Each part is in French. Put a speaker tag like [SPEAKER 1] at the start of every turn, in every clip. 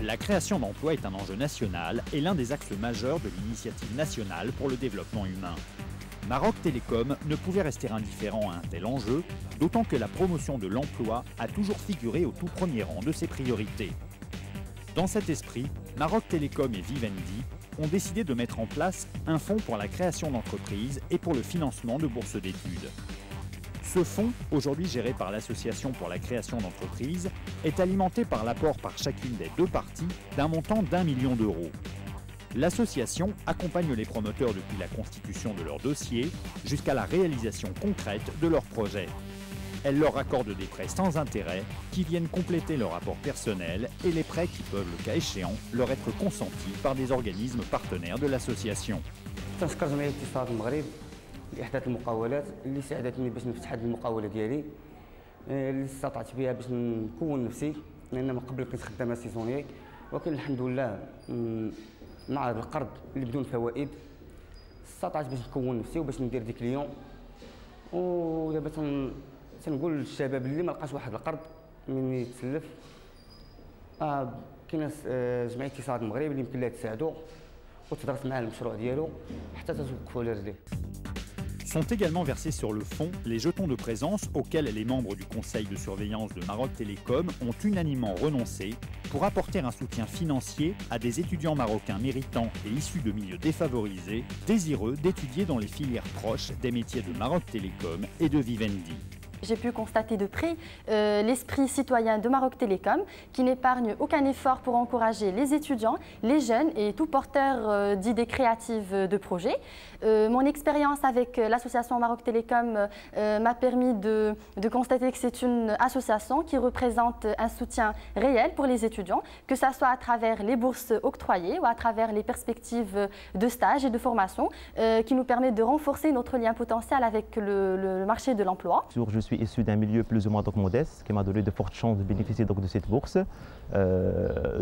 [SPEAKER 1] La création d'emplois est un enjeu national et l'un des axes majeurs de l'initiative nationale pour le développement humain. Maroc Télécom ne pouvait rester indifférent à un tel enjeu, d'autant que la promotion de l'emploi a toujours figuré au tout premier rang de ses priorités. Dans cet esprit, Maroc Télécom et Vivendi ont décidé de mettre en place un fonds pour la création d'entreprises et pour le financement de bourses d'études. Ce fonds, aujourd'hui géré par l'Association pour la création d'entreprises, est alimenté par l'apport par chacune des deux parties d'un montant d'1 million d'euros. L'association accompagne les promoteurs depuis la constitution de leur dossier jusqu'à la réalisation concrète de leur projet. Elle leur accorde des prêts sans intérêt qui viennent compléter leur apport personnel et les prêts qui peuvent, le cas échéant, leur être consentis par des organismes partenaires de l'association.
[SPEAKER 2] تنشكر جمعية اتصالات المغرب لإحداث المقاولات اللي ساعدتني باش نفتح هذه المقاولة ديالي اللي استطعت بها باش نكون نفسي لأن من قبل كنت خدامة سيزونية ولكن الحمد لله مع هذا القرض اللي بدون فوائد استطعت باش نكون نفسي وباش ندير دي كليون ودابا تنقول للشباب اللي ما لقاش واحد القرض من يتسلف كاينه جمعيه اتصالات المغرب اللي يمكن لها تساعدو وتدرس معاه المشروع ديالو حتى توقفوا على رجليه.
[SPEAKER 1] Sont également versés sur le fonds les jetons de présence auxquels les membres du conseil de surveillance de Maroc Télécom ont unanimement renoncé pour apporter un soutien financier à des étudiants marocains méritants et issus de milieux défavorisés, désireux d'étudier dans les filières proches des métiers de Maroc Télécom et de Vivendi.
[SPEAKER 3] J'ai pu constater de près l'esprit citoyen de Maroc Télécom qui n'épargne aucun effort pour encourager les étudiants, les jeunes et tout porteur d'idées créatives de projets. Mon expérience avec l'association Maroc Télécom m'a permis de constater que c'est une association qui représente un soutien réel pour les étudiants, que ce soit à travers les bourses octroyées ou à travers les perspectives de stage et de formation qui nous permettent de renforcer notre lien potentiel avec le marché de l'emploi.
[SPEAKER 4] Je suis issu d'un milieu plus ou moins modeste qui m'a donné de fortes chances de bénéficier de cette bourse.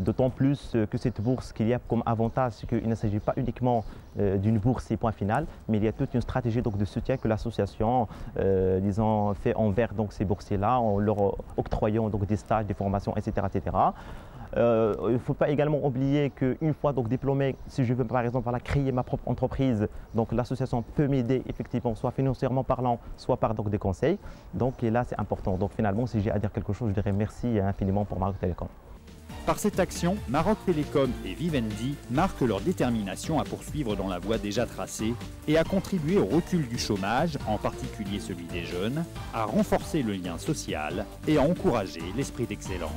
[SPEAKER 4] D'autant plus que cette bourse qu'il y a comme avantage, c'est qu'il ne s'agit pas uniquement d'une bourse et point final, mais il y a toute une stratégie de soutien que l'association fait envers ces boursiers-là en leur octroyant des stages, des formations, etc. etc. Il ne faut pas également oublier qu'une fois diplômé, si je veux par exemple créer ma propre entreprise, l'association peut m'aider effectivement, soit financièrement parlant, soit par des conseils. Et là c'est important. Donc finalement, si j'ai à dire quelque chose, je dirais merci infiniment pour Maroc Télécom.
[SPEAKER 1] Par cette action, Maroc Télécom et Vivendi marquent leur détermination à poursuivre dans la voie déjà tracée et à contribuer au recul du chômage, en particulier celui des jeunes, à renforcer le lien social et à encourager l'esprit d'excellence.